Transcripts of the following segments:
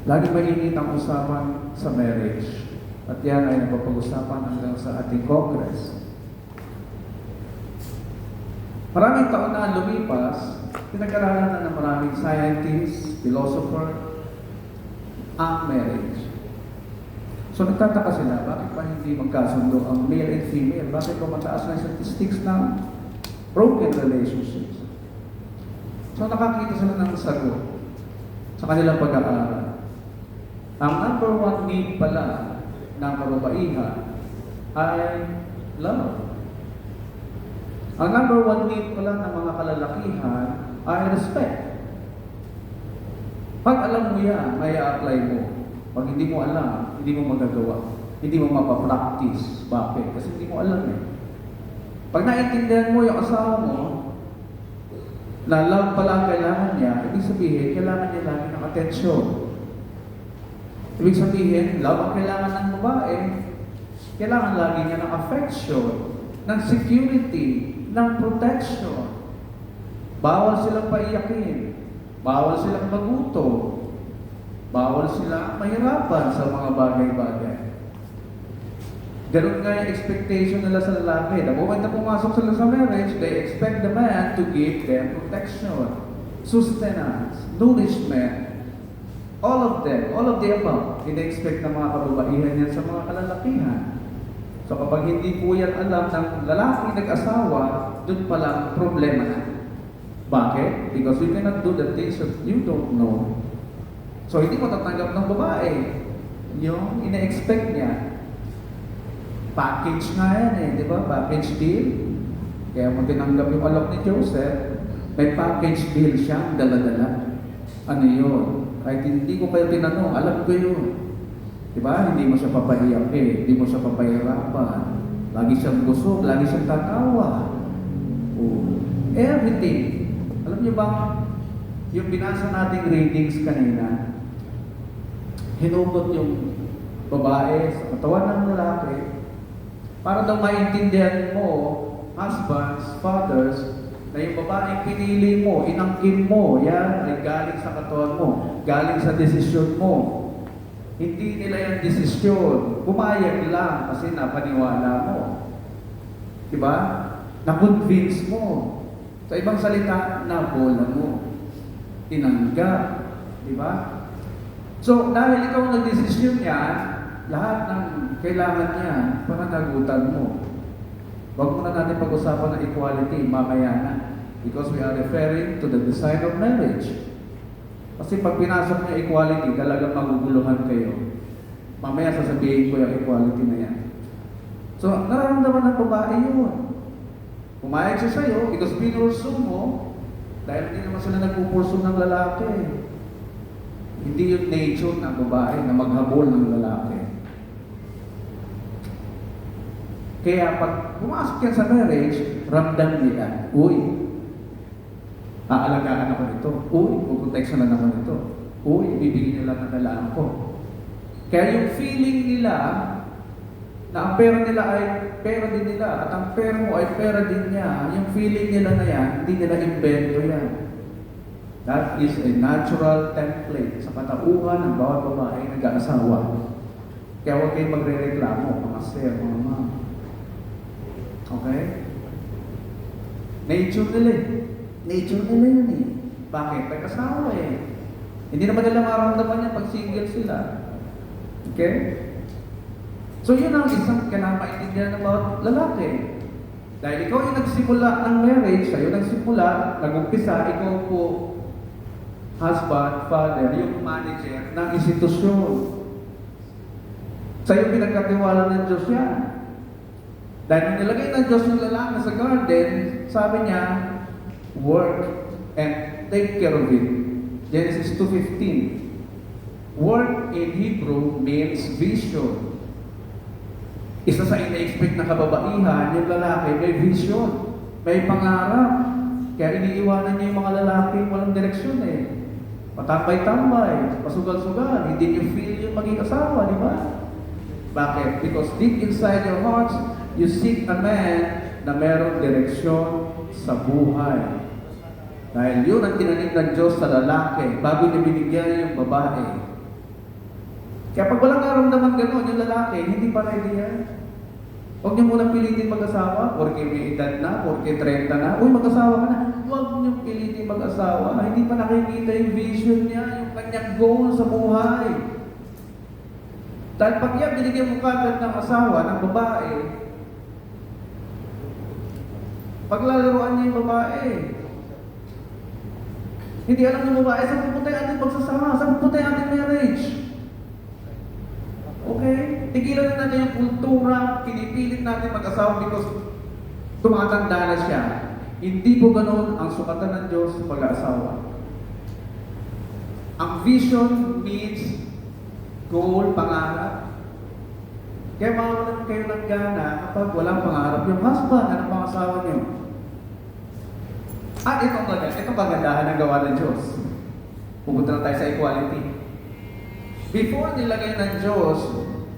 Lagi mainit ang usapan sa marriage. At yan ay napapag-usapan hanggang sa ating Congress. Maraming taon na lumipas, pinag-aralan na ng maraming scientists, philosopher, ang marriage. So nagtataka sila, bakit pa hindi magkasundo ang male and female? Bakit pa mataas na statistics ng broken relationships? So nakakita sila ng sagot sa kanilang pag-aaral. Ang number one need pala ng kababaihan ay love. Ang number one need pala ng mga kalalakihan ay respect. Pag alam mo yan, may apply mo. Pag hindi mo alam, hindi mo magagawa. Hindi mo mapapractice. Bakit? Kasi hindi mo alam eh. Pag naiintindihan mo yung asawa mo, na love pala ang kailangan niya, ibig sabihin, kailangan niya lagi ng atensyon. Ibig sabihin, love ang kailangan ng babae, kailangan lagi niya ng affection, ng security, ng protection. Bawal silang paiyakin, bawal silang maguto, bawal silang mahirapan sa mga bagay-bagay. Ganun nga yung expectation nila sa lalaki. The moment na pumasok sila sa marriage, they expect the man to give them protection, sustenance, nourishment, all of them, all of the above. Ina-expect ng mga kababaihan yan sa mga kalalakihan. So kapag hindi po yan alam ng lalaki nag-asawa, dun pala problema na. Bakit? Because you cannot do the things that you don't know. So hindi mo tatanggap ng babae yung ina-expect niya. Package nga yan eh, di ba? Package deal. Kaya mo tinanggap yung alok ni Joseph, may package deal siya, dala-dala. Ano yun? Kahit hindi ko kayo tinanong, alam ko yun. Diba? Hindi mo siya papahiyak eh, hindi mo siya papahirapan. Lagi siyang busog, lagi siyang tatawa. Oh. Everything. Alam niyo ba, yung binasa nating readings kanina, hinugot yung babae sa katawan ng lalaki para daw maintindihan mo, husbands, fathers, na yung babaeng pinili mo, inangkin mo, yan ay galing sa katawan mo, galing sa desisyon mo. Hindi nila yung desisyon. Pumayag lang kasi napaniwala mo. Diba? Na-convince mo. Sa ibang salita, nabola mo. Tinanggap. Diba? So, dahil ikaw ang nag-desisyon niya, lahat ng kailangan niya, pananagutan mo. Huwag muna natin pag-usapan ng equality, mamaya na. Because we are referring to the design of marriage. Kasi pag pinasok niya equality, talagang maguguluhan kayo. Mamaya sasabihin ko yung equality na yan. So, nararamdaman ng babae yun. Pumayag siya sa'yo, because pinurso mo, dahil hindi naman sila nagpupurso ng lalaki. Hindi yung nature ng babae na maghabol ng lalaki. Kaya pag pumasok yan sa marriage, ramdam nila, uy, aalagaan ako nito. Uy, puproteksyonan ako nito. Uy, bibigyan nila ng kailangan ko. Kaya yung feeling nila na ang pera nila ay pera din nila at ang pera mo ay pera din niya, yung feeling nila na yan, hindi nila invento yan. That is a natural template sa katauhan ng bawat babae na nag-aasawa. Kaya huwag kayong magre-reklamo, mga sir, mga ma'am. Okay? Nature nila eh. Nature nila yun eh. Bakit? Nag-asawa eh. Hindi naman nila maramdaman yan pag single sila. Okay? So yun ang isang kailangan maintindihan ng bawat lalaki. Dahil ikaw yung nagsimula ng marriage, sa'yo nagsimula, nag-umpisa, ikaw po, husband, father, yung manager ng institusyon. Sa'yo pinagkatiwala ng Diyos yan. Dahil nung nilagay ng Diyos yung lalaki sa garden, sabi niya, work and take care of it. Genesis 2:15. Work in Hebrew means vision. Isa sa ina-expect na kababaihan, yung lalaki may vision, may pangarap. Kaya iniiwanan niya yung mga lalaki walang direksyon eh. Patambay-tambay, pasugal-sugal, hindi niyo feel yung maging asawa, di ba? Bakit? Because deep inside your hearts, you seek a man na merong direksyon sa buhay. Dahil yun ang tinanim ng Diyos sa lalaki bago niya binigyan yung babae. Kaya pag walang naramdaman gano'n, yung lalaki, hindi pa ready yan. Huwag niyo munang pilitin mag-asawa, porque may edad na, porque 30 na, uy, mag-asawa ka na. Huwag niyo pilitin mag-asawa. Hindi pa nakikita yung vision niya, yung kanyang goal sa buhay. Dahil pag yan, binigyan mo kagad ng asawa, ng babae, paglalaroan niya yung babae. Hindi alam ng babae, saan pupunta yung ating pagsasama? Saan pupunta yung ating marriage? Okay? Tigilan na natin yung kultura, pinipilit natin mag-asawa because tumatanda na siya. Hindi po ganun ang sukatan ng Diyos sa pag-aasawa. Ang vision needs goal, pangarap. Kaya mawalan kayo ng gana kapag walang pangarap yung husband, anong pangasawa niyo? At itong kagandahan ng gawa ng Diyos. Pupunta na tayo sa equality. Before nilagay ng Diyos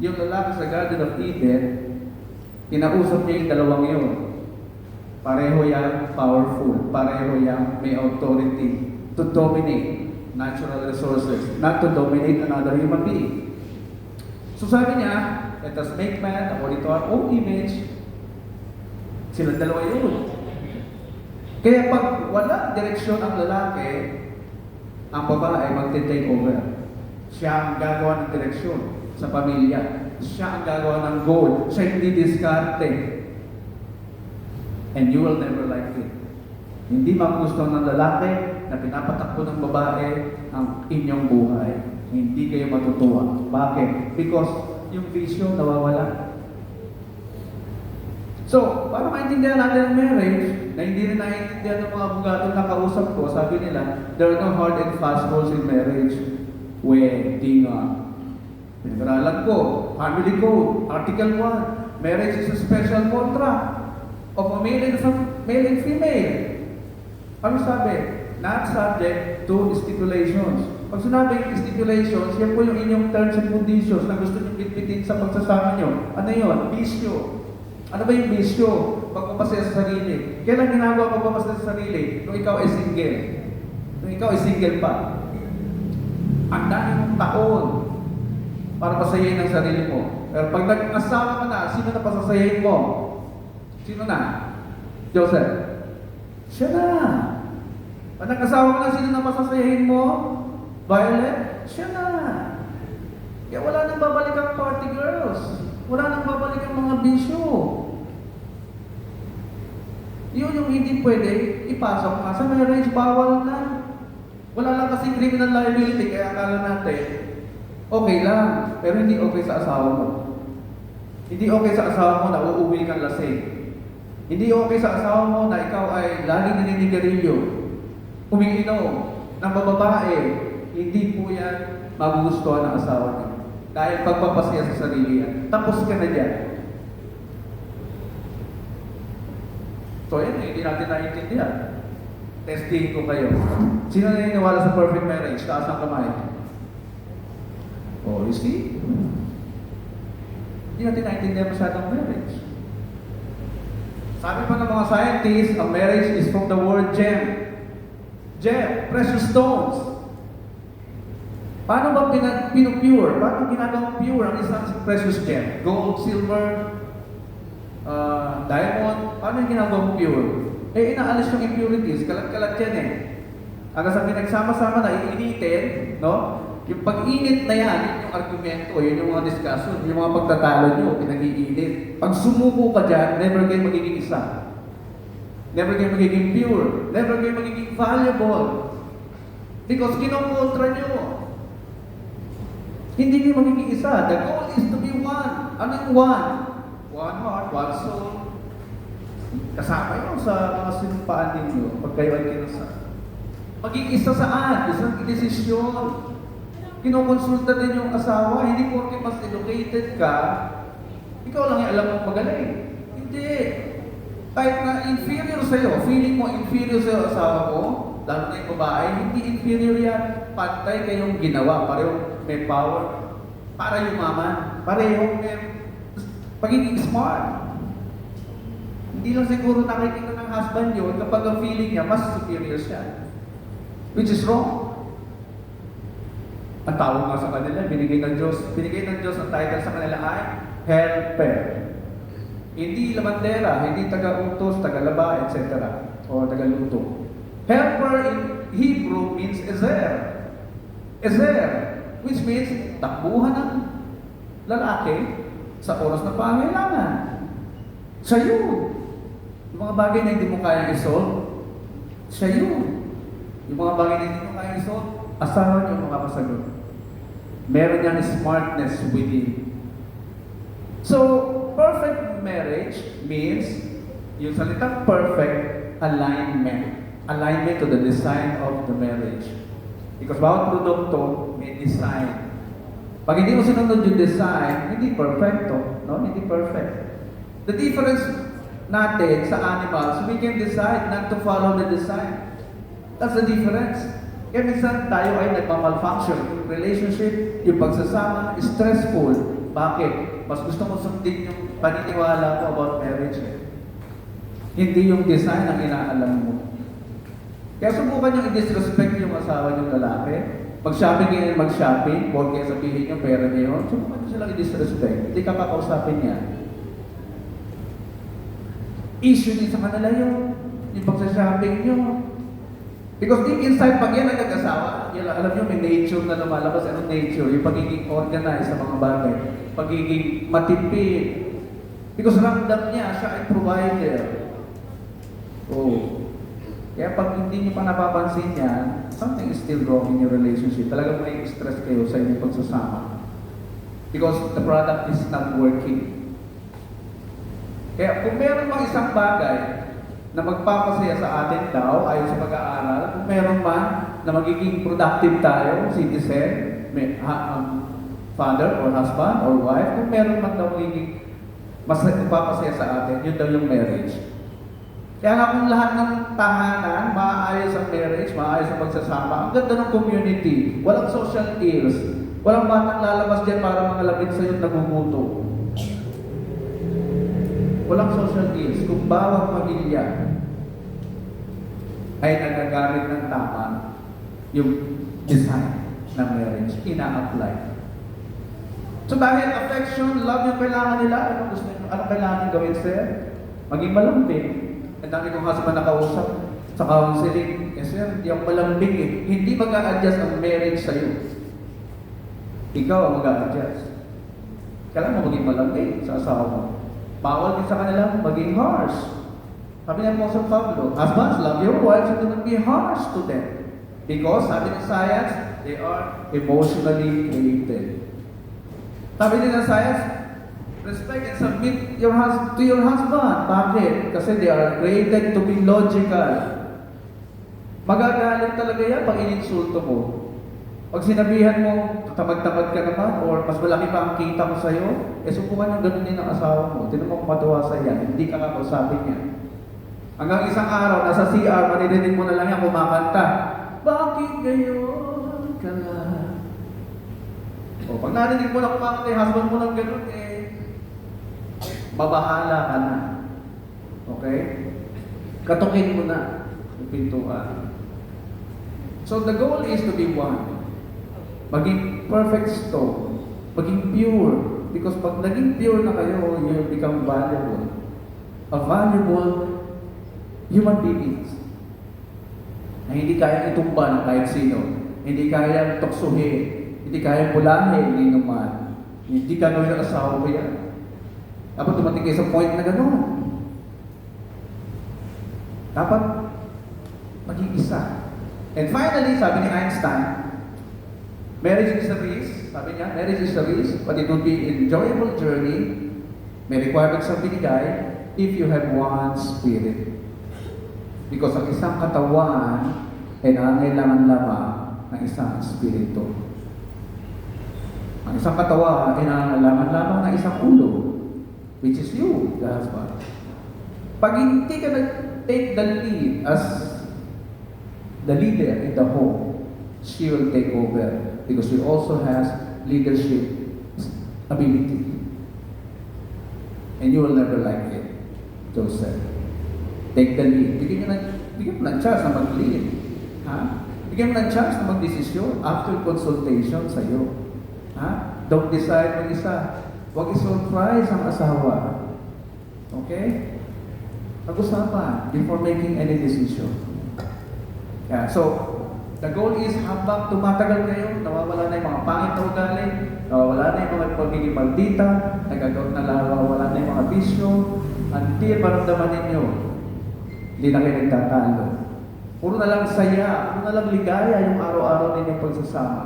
yung lalaki sa Garden of Eden, kinausap niya yung dalawang yun. Pareho yan powerful, pareho yan may authority to dominate natural resources, not to dominate another human being. So sabi niya, let us make man according to our own image. Silang dalawa yun. Kaya pag wala direksyon ang lalaki, ang babae magte-take over. Siya ang gagawa ng direksyon sa pamilya. Siya ang gagawa ng goal. Siya hindi diskarte. And you will never like it. Hindi magugustuhan ng lalaki na pinapatakbo ng babae ang inyong buhay. Hindi kayo matutuwa. Bakit? Because yung vision nawawala. So, para maintindihan natin ang marriage, na hindi rin naiintindihan ng mga bugatong nakausap ko, sabi nila, there are no hard and fast rules in marriage. Wedding, pinag-aralan ko, family code, article 1, marriage is a special contract of a male and female. Ano sabi? Not subject to stipulations. Pag sinabing stipulations, yan po yung inyong terms and conditions na gusto nyo bitbitin sa pagsasama nyo. Ano yun? Bisyo. Ano ba yung bisyo? Pagpapasaya sa sarili. Kailan ginagawa pagpapasaya sa sarili? Nung ikaw ay single. Nung ikaw ay single pa. Ang dami mong taon para pasayahin ang sarili mo. Pero pag nag-asawa ka na, sino na pasasayahin mo? Sino na? Joseph. Siya na. Pag nag-asawa ka na, sino na pasasayahin mo? Violet? Siya na. Kaya wala nang babalik ang party girls. Wala nang babalik ang mga bisyo. Yun yung hindi pwede ipasok ka sa marriage, bawal na. Wala lang kasi criminal liability, kaya akala natin, okay lang, pero hindi okay sa asawa mo. Hindi okay sa asawa mo na uuwi kang lasing. Hindi okay sa asawa mo na ikaw ay laging naninigarilyo, umiinom ng bababae. Hindi po yan magugustuhan ng asawa niyo. Dahil pagpapasaya sa sarili yan. Tapos ka na dyan. So yan, hindi natin naiintindihan. Testing ko kayo. Sino naniniwala sa perfect marriage? Taas ang kamay. Oh, you see? Hindi natin naiintindihan masyadong marriage. Sabi pa ng mga scientists, ang marriage is from the word gem. Gem, precious stones. Paano ba pinupure? Paano ginagawang pure ang isang precious gem? Gold, silver, diamond, paano yung ginagawang pure? Eh, inaalis yung impurities, kalat-kalat yan eh. Hanggang sa pinagsama-sama na, iinitin, no? Yung pag-init na yan, yun yung argumento, yun yung mga discussion, yung mga pagtatalo nyo, pinag-iinit. Pag sumuko ka dyan, never kayo magiging isa. Never kayo magiging pure. Never kayo magiging valuable. Because kinokontra nyo. Hindi kayo magiging isa. The goal is to be one. Ano yung one? One heart, one soul. Kasama yun sa mga sinumpaan ninyo pag kayo ay kinasal. Maging isa saan? Isang desisyon. Kinokonsulta din yung asawa. Hindi porke mas educated ka, ikaw lang yung alam mong magaling. Hindi. Kahit na inferior sa'yo, feeling mo inferior sa'yo asawa mo, lalo na yung babae, hindi inferior yan. Pantay kayong ginawa. Parehong may power. Para yumaman. Parehong may pagiging smart. Hindi lang siguro nakikita ng husband yun kapag ang feeling niya mas superior siya. Which is wrong. Ang tawag nga sa kanila, binigay ng Diyos ang title sa kanila ay helper. Hindi labandera, hindi taga-utos, taga-laba, etc. O taga-luto. Helper in Hebrew means ezer. Ezer, which means takbuhan ng lalaki sa oras na pangailangan. Siya yun. Yung mga bagay na hindi mo kaya i-solve, siya yun. Yung mga bagay na hindi mo kaya i-solve, asawa niyo makapasagot. Meron niyang smartness within. So, perfect marriage means, yung salitang perfect, alignment. Alignment to the design of the marriage. Because bawat produkto may design. Pag hindi mo sinunod yung design, hindi perfecto. No? Hindi perfect. The difference natin sa animals, we can decide not to follow the design. That's the difference. Kaya minsan tayo ay nagmamalfunction. Yung relationship, yung pagsasama, stressful. Bakit? Mas gusto mo sundin yung paniniwala ko about marriage. Hindi yung design ang inaalam mo. Kaya subukan yung i-disrespect yung asawa ng lalaki. Mag-shopping kayo, mag-shopping, huwag kaya sabihin yung pera niya yun. Subukan nyo silang i-disrespect. Hindi ka kakausapin niya. Issue din sa kanila yun. Yung pag-shopping nyo. Because deep inside, pag yan ang nag-asawa, yan, alam nyo, may nature na lumalabas. Anong nature? Yung pagiging organized sa mga bagay. Pagiging matipid. Because ramdam niya, siya ay provider. Oh. Kaya pag hindi niyo pa napapansin yan, something is still wrong in your relationship. Talagang may stress kayo sa inyong pagsasama. Because the product is not working. Kaya kung meron pang isang bagay na magpapasaya sa atin daw, ayon sa pag-aaral, kung meron man na magiging productive tayo, citizen, father or husband or wife, kung meron man daw magiging magpapasaya sa atin, yun daw yung marriage. Kaya nga kung lahat ng tahanan, maayos ang marriage, maayos ang pagsasama, ang ganda ng community, walang social ills, walang batang lalabas dyan para mangalapit sa yung naguguto. Walang social ills. Kung bawat pamilya ay nagagamit ng tama yung design ng marriage, ina-apply. So dahil affection, love yung kailangan nila, ano kailangan gawin, sir? Maging malambing. Ang dami kong husband nakausap sa counseling, sir, hindi ako malambing eh. Hindi mag-a-adjust ang marriage sa'yo. Ikaw ang mag-a-adjust. Kailangan mo maging malambing sa asawa mo. Bawal din sa kanila maging harsh. Sabi niya po sa Pablo, husbands, love your wives and do not be harsh to them. Because, sabi ng science, they are emotionally created. Sabi din ng science, respect and submit to your husband. Bakit? Kasi they are created to be logical. Magagalit talaga yan pag ininsulto mo. Pag sinabihan mo, tamad-tamad ka naman, or mas malaki pa ang kita mo sa'yo, subukan yung ganun din ng asawa mo. Tinan mo kung matuwa sa yan, hindi ka kakausapin niya. Hanggang isang araw, nasa CR, maririnig mo na lang yan kumakanta. Bakit gayon ka na? O, pag narinig mo na kumakanta yung husband mo ng ganun, mabahala ka na. Okay? Katukin mo na yung pintuan. So the goal is to be one. Maging perfect stone. Maging pure. Because pag naging pure na kayo, you become valuable. A valuable human beings. Na hindi kaya itumba ng kahit sino. Hindi kaya tuksuhin. Hindi kaya pulahin, hindi naman. Hindi ka gawin ng asawa ko yan. Dapat dumating kayo sa point na gano'n. Dapat maging isa. And finally, sabi ni Einstein, marriage is a race. Sabi niya, marriage is a race, but it will be an enjoyable journey. May requirements ang binigay if you have one spirit. Because ang isang katawan ay nangangailangan lamang ng isang espiritu. Ang isang katawan ay nangangailangan lamang ng isang ulo, which is you, the husband. Pag hindi ka nag-take the lead as the leader in the home, she will take over because she also has leadership ability. And you will never like it, Joseph. Take the lead. Bigyan mo ng chance na mag-lead. Ha? Bigyan mo ng chance na magdesisyon after consultation sa iyo. Ha? Don't decide mag-isa. Huwag i-surprise ang asawa. Okay? Pag-usapan before making any decision. Yeah, so, the goal is habang tumatagal kayo, nawawala na yung mga pangit na ugali, nawawala na yung mga pagiging maldita, nawawala na yung mga bisyo, until maramdaman ninyo, hindi na kayo nagtatalo. Puro na lang saya, puro na lang ligaya yung araw-araw ninyong pagsasama.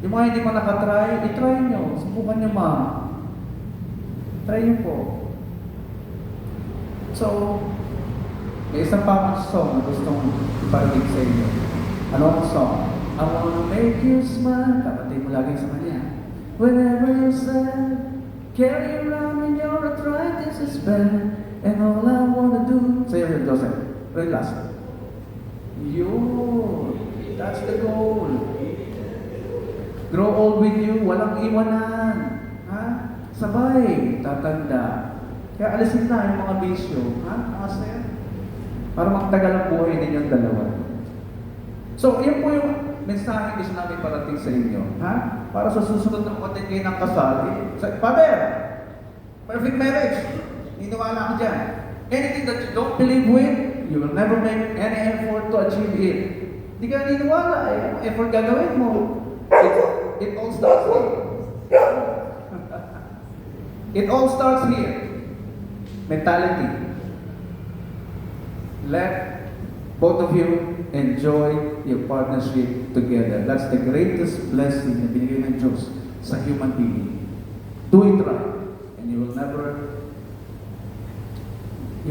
Yung mga hindi pa nakatry, itry nyo, subukan nyo try nyo po. So, may isang pamang song na gustong iparinig sa inyo. Ano ang song? I wanna make you smile. Kapatid mo lagi sa kanya. Whenever you're sad, carry around in your arthritis is bad. And all I wanna do... Sa'yo rin, Joseph. Relax. Yun. That's the goal. Grow old with you. Walang iwanan. Ha? Sabay. Tatanda. Kaya alisin na yung mga bisyo. Ha? Nakasaya. Para magtagal ang buhay ninyong dalawa. So, yan po yung mensahe gusto namin parating sa inyo. Ha? Para sa susunod na kontin kayo ng kasal. Father, perfect marriage. Niniwala ko dyan. Anything that you don't believe with, you will never make any effort to achieve it. Hindi ka niniwala eh. Effort gagawin mo. It all starts here. It all starts here. Mentality. Let both of you enjoy your partnership together. That's the greatest blessing na binigay ng Diyos sa human being. Do it right, and you will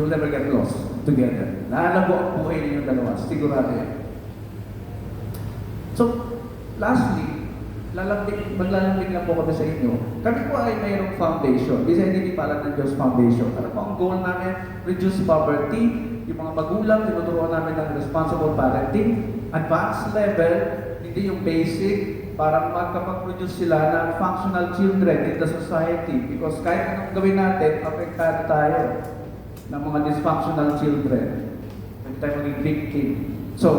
never get lost together. Lalago ang buhay ninyong dalawa. Sigurado yan. So, lastly, maglalambing lang po kami sa inyo. Kami po ay mayroong foundation. Bisa hindi pala ng Diyos Foundation. Ano po ang goal namin? Reduce poverty. Yung mga magulang, tinuturuan namin ng responsible parenting. Advanced level, hindi yung basic, para makapag-produce sila ng functional children in the society. Because kahit anong gawin natin, apektado tayo ng mga dysfunctional children. Pwede tayo maging victim. So,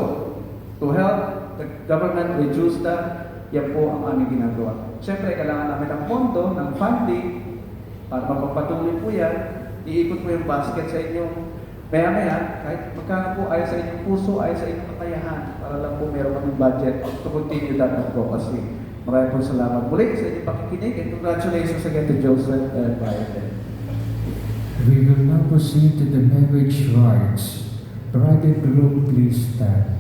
to help the government reduce that, yan po ang aming ginagawa. Siyempre, kailangan namin ng pondo, ng funding, para mapagpatuloy po yan. Iikot mo yung basket sa inyong maya-maya, kahit magkano po ayaw sa inyong puso, ayaw sa inyong kakayahan, para lang po meron kaming budget to continue that advocacy. Maraming po salamat muli sa inyong pakikinig, and congratulations again to Joseph and Biden. We will now proceed to the marriage rites. Bride and groom, please stand.